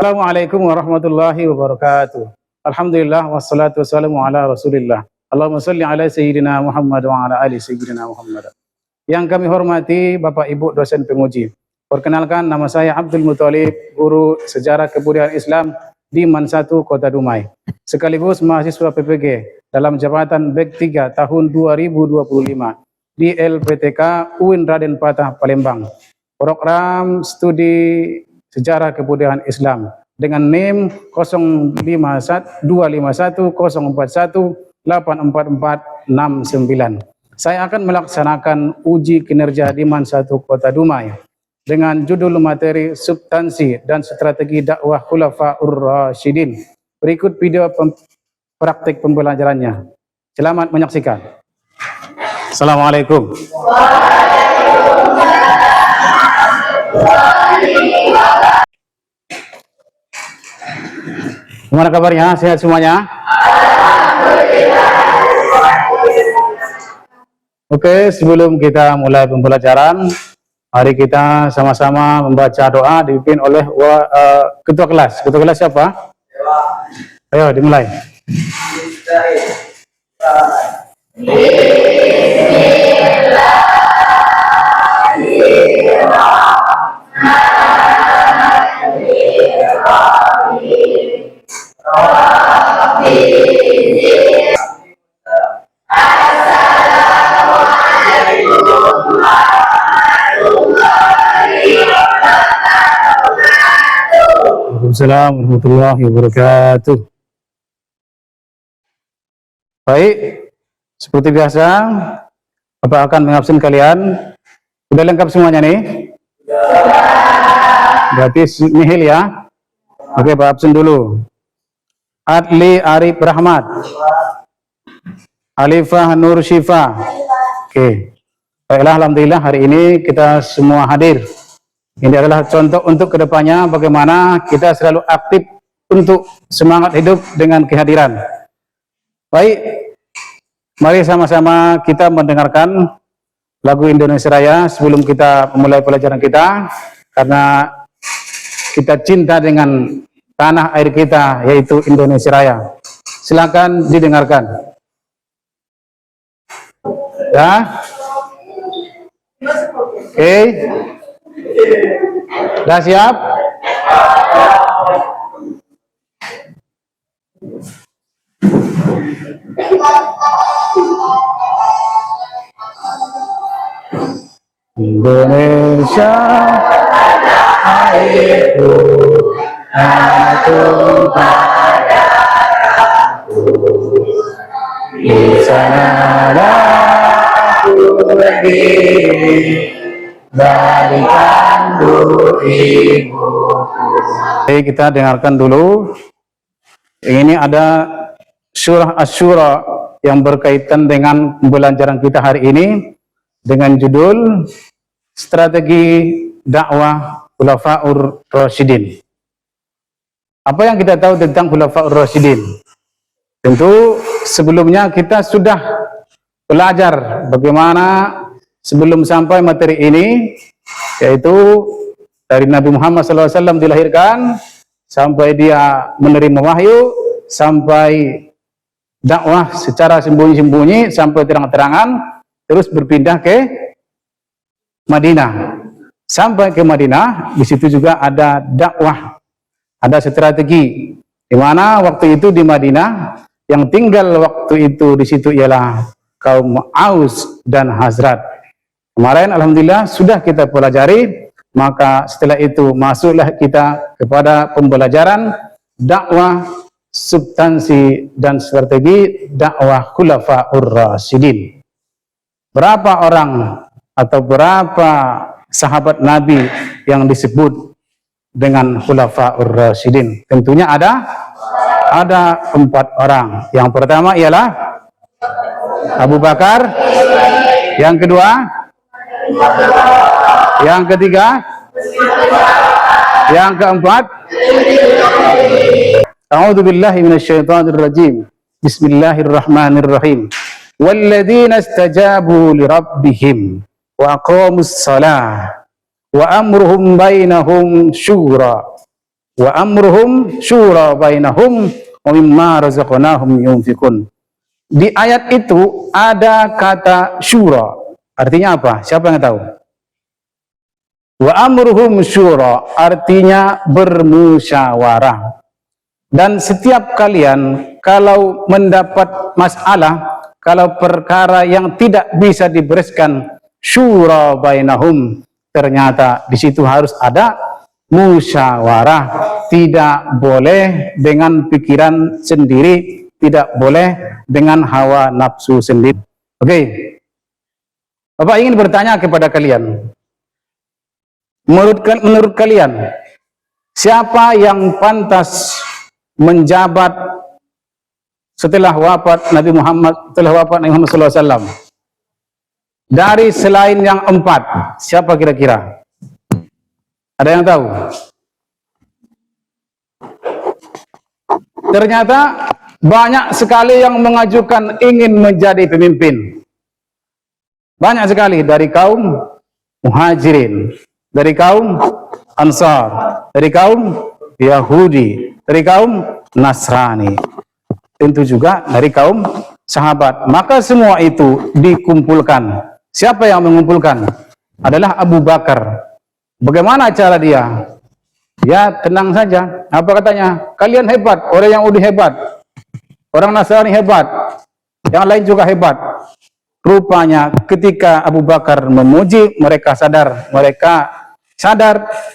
Assalamualaikum warahmatullahi wabarakatuh. Alhamdulillah wassalatu wassalamu ala Rasulillah. Allahumma shalli ala sayyidina Muhammad wa ala ali sayyidina Muhammad. Yang kami hormati Bapak Ibu dosen penguji. Perkenalkan, nama saya Abdul Muthalib, guru sejarah kebudayaan Islam di MAN 1 Kota Dumai. Sekaligus mahasiswa PPG dalam jabatan BEK 3 tahun 2025 di LPTK UIN Raden Patah Palembang. Program studi sejarah kebudayaan Islam dengan NIM 05124104184469. Saya akan melaksanakan uji kinerja di MAN 1 Kota Dumai dengan judul materi substansi dan strategi dakwah Khulafaur Rasyidin. Berikut video praktik pembelajarannya. Selamat menyaksikan. Assalamualaikum. Gimana kabarnya? Sehat semuanya? Oke, sebelum kita mulai pembelajaran, mari kita sama-sama membaca doa dipimpin oleh ketua kelas. Ketua kelas siapa? Ayo dimulai. Assalamualaikum warahmatullahi wabarakatuh. Baik, seperti biasa, Bapak akan mengabsen kalian. Sudah lengkap semuanya nih? Berarti nihil ya. Oke, Bapak absen dulu. Adli Arif Rahmat, Alifah Nur Syifa. Oke, baiklah, alhamdulillah hari ini kita semua hadir. Ini adalah contoh untuk kedepannya bagaimana kita selalu aktif untuk semangat hidup dengan kehadiran. Baik, mari sama-sama kita mendengarkan lagu Indonesia Raya sebelum kita memulai pelajaran kita, karena kita cinta dengan tanah air kita, yaitu Indonesia Raya. Silakan didengarkan. Ya. Oke. Dah siap? Indonesia airku, atur padaku, di sanalah aku berdiri, balikan ibuku. Oke, kita dengarkan dulu. Ini ada surah Asy-Syura yang berkaitan dengan pembelajaran kita hari ini dengan judul strategi dakwah Khulafaur Rasyidin. Apa yang kita tahu tentang Khulafaur Rasyidin? Tentu sebelumnya kita sudah belajar bagaimana sebelum sampai materi ini, yaitu dari Nabi Muhammad SAW dilahirkan, sampai dia menerima wahyu, sampai dakwah secara sembunyi-sembunyi, sampai terang-terangan, terus berpindah ke Madinah. Sampai ke Madinah, di situ juga ada dakwah, ada strategi, di mana waktu itu di Madinah, yang tinggal waktu itu di situ ialah kaum Aus dan Hazrat. Kemarin alhamdulillah sudah kita pelajari, maka setelah itu masuklah kita kepada pembelajaran dakwah substansi dan strategi dakwah Khulafaur Rasyidin. Berapa orang atau berapa sahabat Nabi yang disebut dengan Khulafaur Rasyidin? Tentunya ada 4 orang. Yang pertama ialah Abu Bakar, yang kedua, yang ketiga, yang keempat, A'udzu billahi minasyaitonir rajim. Bismillahirrahmanirrahim. Walladzina istajabu lirabbihim wa aqamus shalah wa amruhum bainahum syura wa amruhum syura bainahum wa mimma razaqnahum yunfikun. Di ayat itu ada kata syura. Artinya apa? Siapa yang tahu? Wa amruhum syura artinya bermusyawarah. Dan setiap kalian kalau mendapat masalah, kalau perkara yang tidak bisa dibereskan, syura bainahum, ternyata di situ harus ada musyawarah. Tidak boleh dengan pikiran sendiri, tidak boleh dengan hawa nafsu sendiri. Oke. Bapak ingin bertanya kepada kalian. Menurut kalian, siapa yang pantas menjabat setelah wafat Nabi Muhammad SAW? Dari selain yang 4, siapa kira-kira? Ada yang tahu? Ternyata banyak sekali yang mengajukan ingin menjadi pemimpin. Banyak sekali dari kaum Muhajirin, dari kaum Ansar, dari kaum Yahudi, dari kaum Nasrani, tentu juga dari kaum sahabat. Maka semua itu dikumpulkan. Siapa yang mengumpulkan? Adalah Abu Bakar. Bagaimana cara dia? Ya tenang saja. Apa katanya? Kalian hebat, orang yang udah hebat, orang Nasrani hebat, yang lain juga hebat. Rupanya ketika Abu Bakar memuji, mereka sadar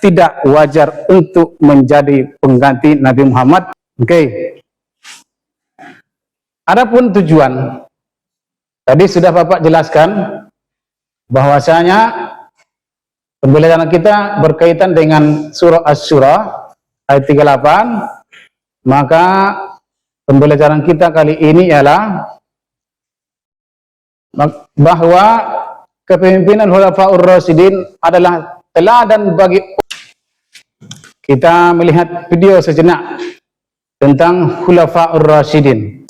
tidak wajar untuk menjadi pengganti Nabi Muhammad. Oke. Adapun tujuan, tadi sudah Bapak jelaskan bahwasanya pembelajaran kita berkaitan dengan surah Asy-Syura ayat 38. Maka pembelajaran kita kali ini ialah bahwa kepemimpinan Khulafaur Rasyidin adalah teladan bagi. Kita melihat video sejenak tentang Khulafaur Rasyidin.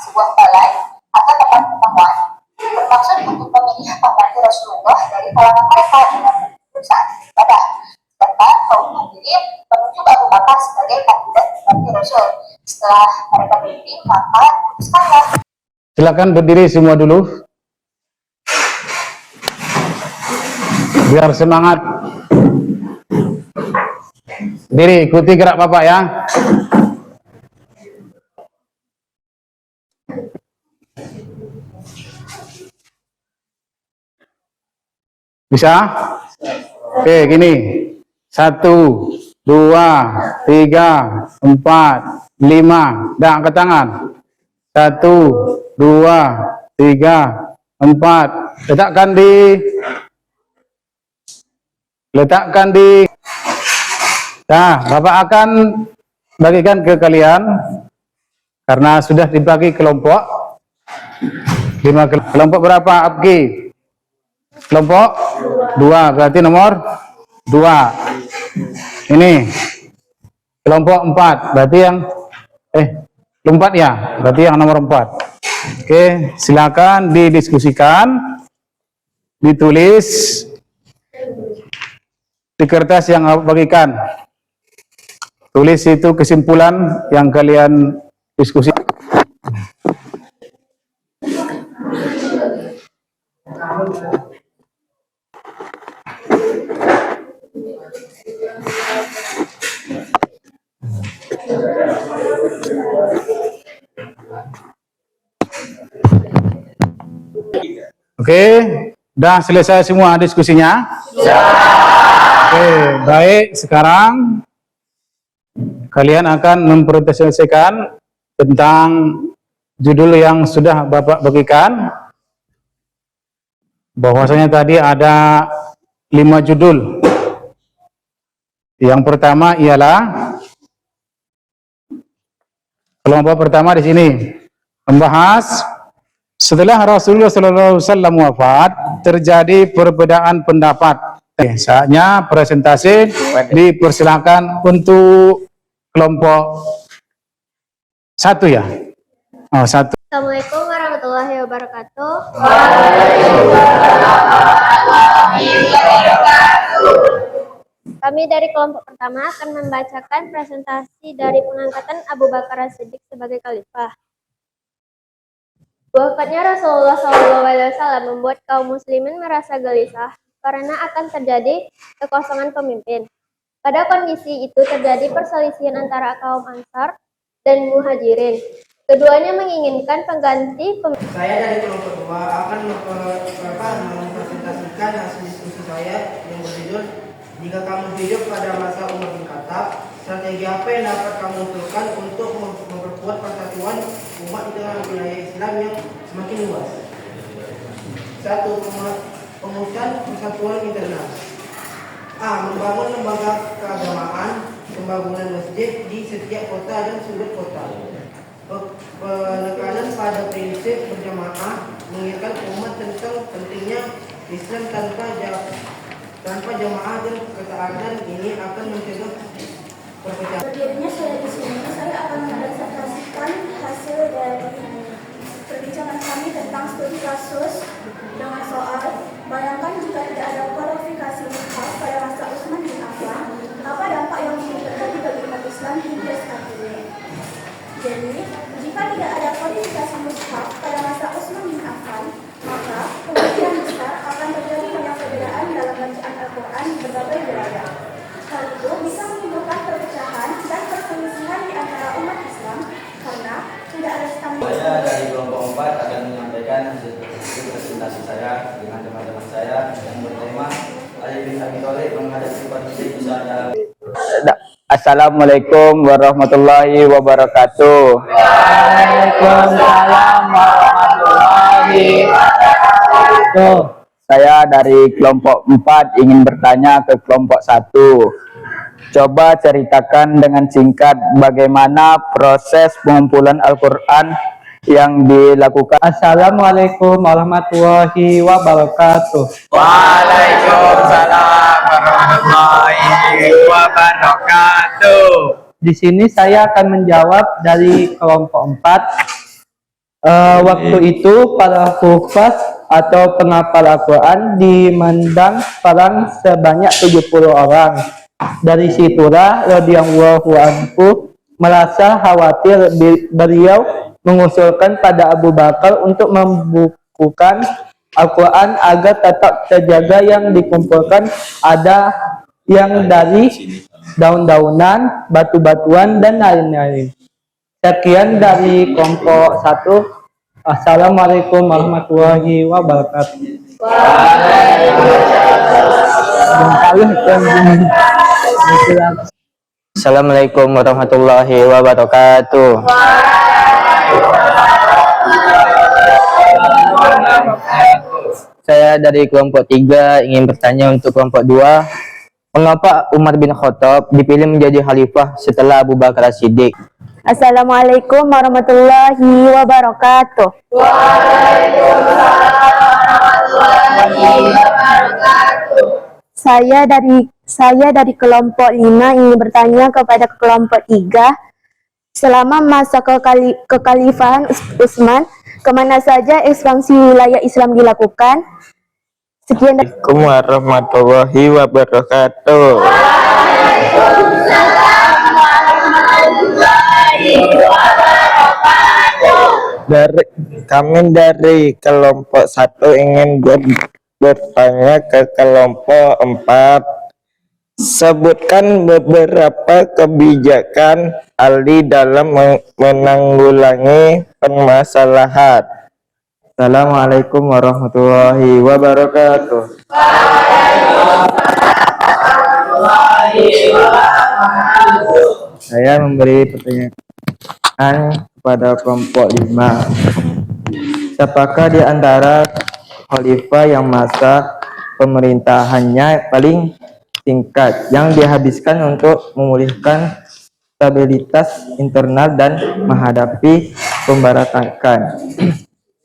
Sebuah balai atau tempat pertemuan bermaksud untuk memilih pengganti Rasulullah dari kalangan mereka dengan saat ibadah, serta kaum hadirin menunjuk Abu Bakar sebagai kandidat pengganti Rasul. Setelah mereka berdiri, maka putuskanlah. Silakan berdiri semua dulu. Biar semangat. Diri, ikuti gerak Bapak ya. Bisa? Oke, gini. 1, 2, 3, 4, 5. Dah, angkat tangan. 1, 2, 3, 4. Letakkan di. Nah, Bapak akan bagikan ke kalian karena sudah dibagi kelompok. 5 kelompok berapa, Abgi? Kelompok 2, berarti nomor 2. Ini kelompok 4, berarti yang kelompok ya, berarti yang nomor 4. Oke, silakan didiskusikan, ditulis di kertas yang bagikan. Tulis itu kesimpulan yang kalian diskusi. Oke, udah selesai semua diskusinya? Ya. Oke, baik. Sekarang kalian akan mempresentasikan tentang judul yang sudah Bapak bagikan. Bahwasanya tadi ada 5 judul. Yang pertama ialah kelompok pertama di sini membahas setelah Rasulullah SAW wafat terjadi perbedaan pendapat. Saatnya presentasi dipersilakan untuk kelompok 1 ya. Oh, 1. Assalamualaikum warahmatullahi wabarakatuh. Kami dari kelompok pertama akan membacakan presentasi dari pengangkatan Abu Bakar As-Siddiq sebagai khalifah. Wafatnya Rasulullah SAW membuat kaum muslimin merasa gelisah karena akan terjadi kekosongan pemimpin. Pada kondisi itu terjadi perselisihan antara kaum Ansar dan Muhajirin. Keduanya menginginkan pengganti pemimpin. Saya dari kelompok 2 akan mempresentasikan hasil diskusi saya yang berjudul "Jika kamu hidup pada masa Umar bin Khattab, strategi apa yang dapat kamu usulkan untuk memperkuat persatuan umat di tengah wilayah Islam yang semakin luas?" 1. Pengurusan persatuan internal. A. Membangun lembaga keagamaan, pembangunan masjid di setiap kota dan sudut kota. Penekanan pada prinsip berjamaah, mengingatkan umat tentang pentingnya Islam tanpa jamaah dan ketaatan ini akan mencegah perpecahan. Berdirinya saya di sini, saya akan mempresentasikan hasil dari perbincangan kami tentang studi kasus dengan soal bayangkan jika tidak ada kualifikasi mushaf pada masa Utsman bin Affan, apa dampak yang terjadi bagi umat Islam hingga saat ini. Jadi, jika tidak ada kualifikasi mushaf pada masa Utsman bin Affan, maka kemungkinan besar akan terjadi banyak perbedaan dalam bacaan Al-Quran di berbagai wilayah. Hal itu bisa menimbulkan perpecahan dan perselisihan di antara umat Islam karena tidak ada standar. Saya dari kelompok 4 akan menyampaikan hasil presentasi saya dengan teman-teman saya yang bertema Ali bin Abi Thalib menghadapi kondisi besar. Assalamualaikum warahmatullahi wabarakatuh. Waalaikumsalam warahmatullahi wabarakatuh. Saya dari kelompok 4 ingin bertanya ke kelompok 1. Coba ceritakan dengan singkat bagaimana proses pengumpulan Al-Quran yang dilakukan. Assalamualaikum warahmatullahi wabarakatuh. Waalaikumsalam warahmatullahi wabarakatuh. Di sini saya akan menjawab dari kelompok 4. Waktu itu para hufaz atau penghafal Al-Quran dimandang perang sebanyak 70 orang. Dari situlah radhiyallahu anhu merasa khawatir beliau mengusulkan pada Abu Bakar untuk membukukan Al-Quran agar tetap terjaga. Yang dikumpulkan ada yang dari daun-daunan, batu-batuan, dan lain-lain. Sekian dari kelompok 1. Assalamualaikum warahmatullahi wabarakatuh. Assalamualaikum warahmatullahi wabarakatuh. Saya dari kelompok 3 ingin bertanya untuk kelompok 2. Mengapa Umar bin Khattab dipilih menjadi khalifah setelah Abu Bakar As-Siddiq? Assalamualaikum warahmatullahi wabarakatuh. Waalaikumsalam warahmatullahi wabarakatuh. Saya dari kelompok 5 ingin bertanya kepada kelompok 3. Selama masa kekhalifahan Utsman, kemana saja ekspansi wilayah Islam dilakukan? Sekian. Assalamualaikum warahmatullahi wabarakatuh. Kami dari kelompok 1 ingin bertanya ke kelompok 4. Sebutkan beberapa kebijakan Ali dalam menanggulangi permasalahan. Assalamualaikum warahmatullahi wabarakatuh. Saya memberi pertanyaan kepada kelompok 5. Siapakah di antara khalifah yang masa pemerintahannya paling singkat yang dihabiskan untuk memulihkan stabilitas internal dan menghadapi pemberontakan?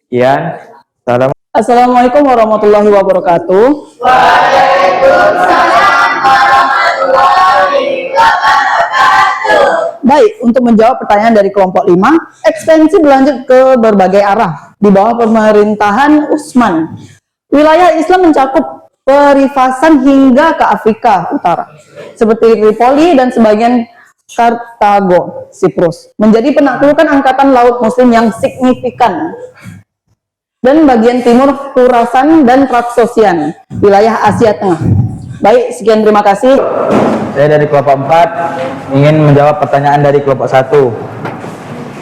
Sekian. Assalamualaikum warahmatullahi wabarakatuh. Waalaikumsalam warahmatullahi wabarakatuh. Baik, untuk menjawab pertanyaan dari kelompok 5, ekspansi berlanjut ke berbagai arah di bawah pemerintahan Utsman. Wilayah Islam mencakup perifasan hingga ke Afrika Utara, seperti Tripoli dan sebagian Kartago, Siprus, menjadi penaklukan angkatan laut Muslim yang signifikan, dan bagian timur Khurasan dan Traksosian, wilayah Asia Tengah. Baik, sekian, terima kasih. Saya dari kelompok 4 ingin menjawab pertanyaan dari kelompok 1.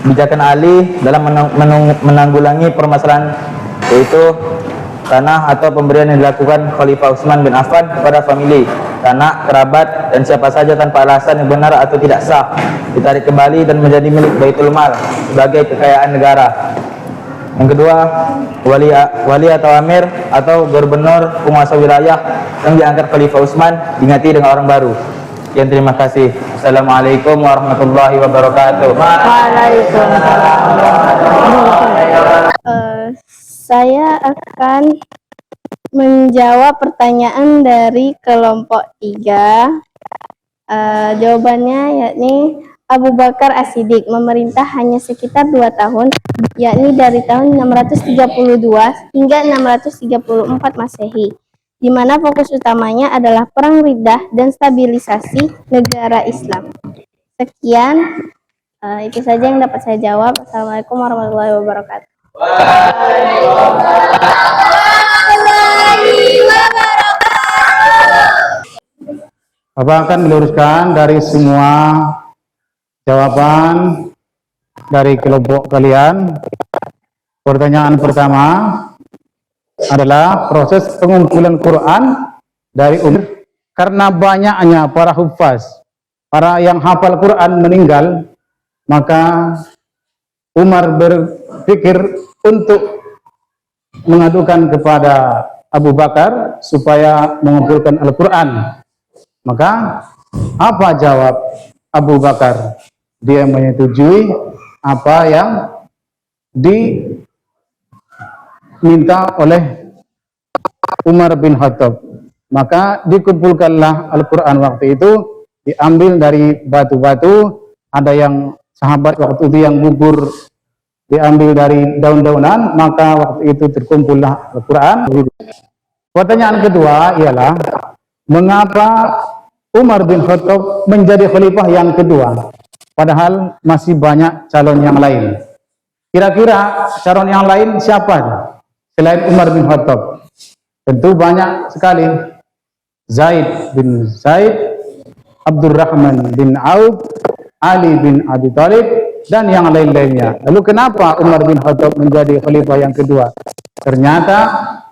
Kebijakan Ali dalam menanggulangi permasalahan yaitu tanah atau pemberian yang dilakukan Khalifah Utsman bin Affan kepada famili, anak, kerabat, dan siapa saja tanpa alasan yang benar atau tidak sah ditarik kembali dan menjadi milik Baitul Mal sebagai kekayaan negara. Yang kedua, wali atau amir atau gubernur penguasa wilayah yang diangkat Khalifah Utsman diganti dengan orang baru. Sekian, terima kasih. Assalamualaikum warahmatullahi wabarakatuh. Saya akan menjawab pertanyaan dari kelompok 3. Jawabannya yakni Abu Bakar As-Siddiq memerintah hanya sekitar 2 tahun, yakni dari tahun 632 hingga 634 Masehi, di mana fokus utamanya adalah perang Riddah dan stabilisasi negara Islam. Sekian, itu saja yang dapat saya jawab. Assalamualaikum warahmatullahi wabarakatuh. Bapak akan meluruskan dari semua jawaban dari kelompok kalian. Pertanyaan pertama adalah proses pengumpulan Quran dari umur, karena banyaknya para hufaz, para yang hafal Quran meninggal, maka Umar berpikir untuk mengadukan kepada Abu Bakar supaya mengumpulkan Al-Quran. Maka apa jawab Abu Bakar? Dia menyetujui apa yang diminta oleh Umar bin Khattab. Maka dikumpulkanlah Al-Quran waktu itu, diambil dari batu-batu, ada yang sahabat waktu itu yang gugur diambil dari daun-daunan, maka waktu itu terkumpullah Al-Quran. Pertanyaan kedua ialah, mengapa Umar bin Khattab menjadi khalifah yang kedua, padahal masih banyak calon yang lain? Kira-kira calon yang lain siapa selain Umar bin Khattab? Tentu banyak sekali. Zaid bin Zaid, Abdurrahman bin Auf, Ali bin Abi Thalib, dan yang lain-lainnya. Lalu kenapa Umar bin Khattab menjadi khalifah yang kedua? Ternyata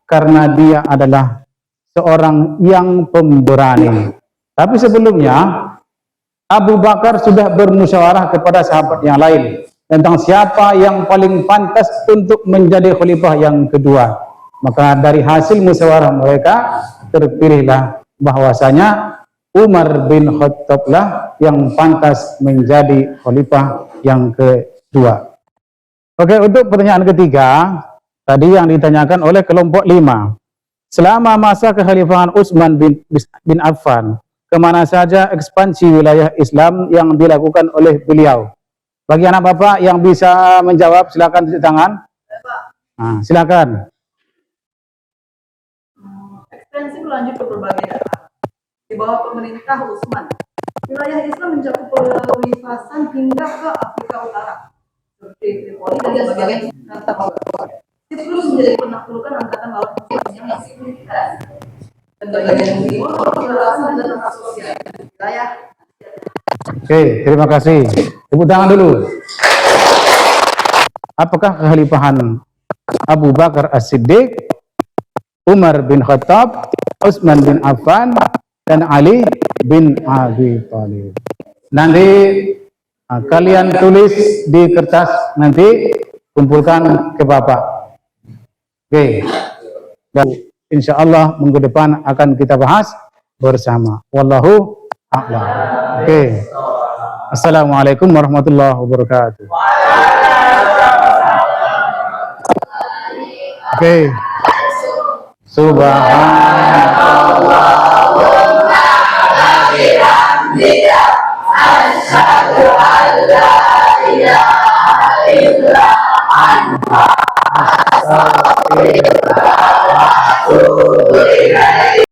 karena dia adalah seorang yang pemberani. Tapi sebelumnya Abu Bakar sudah bermusyawarah kepada sahabat yang lain tentang siapa yang paling pantas untuk menjadi khalifah yang kedua. Maka dari hasil musyawarah mereka terpilihlah bahwasanya Umar bin Khattab lah yang pantas menjadi khalifah yang kedua. Oke, untuk pertanyaan ketiga, tadi yang ditanyakan oleh kelompok 5. Selama masa kekhalifahan Utsman bin Affan, kemana saja ekspansi wilayah Islam yang dilakukan oleh beliau? Bagi anak bapak yang bisa menjawab, silakan tunjuk tangan. Nah, silakan. Ekspansi berlanjut ke berbagai daerah. Di bawah pemerintah Utsman, wilayah Islam mencakup perluasan hingga ke Afrika Utara, seperti Tripoli dan sebagian Kartago. Siprus menjadi penaklukan angkatan laut yang signifikan, dan bagian timur Khurasan dan Traksosian, wilayah. Oke, terima kasih. Tepuk tangan dulu. Apakah kekhalifahan Abu Bakar As-Siddiq, Umar bin Khattab, Utsman bin Affan, dan Ali bin Abi Thalib? Nanti kalian tulis di kertas, nanti kumpulkan ke bapak. Oke. Dan insya Allah minggu depan akan kita bahas bersama. Wallahu a'lam. Oke. Assalamualaikum warahmatullahi wabarakatuh. Oke. Subhanallah. Asyhadu an la ilaha illa anta astaghfiruka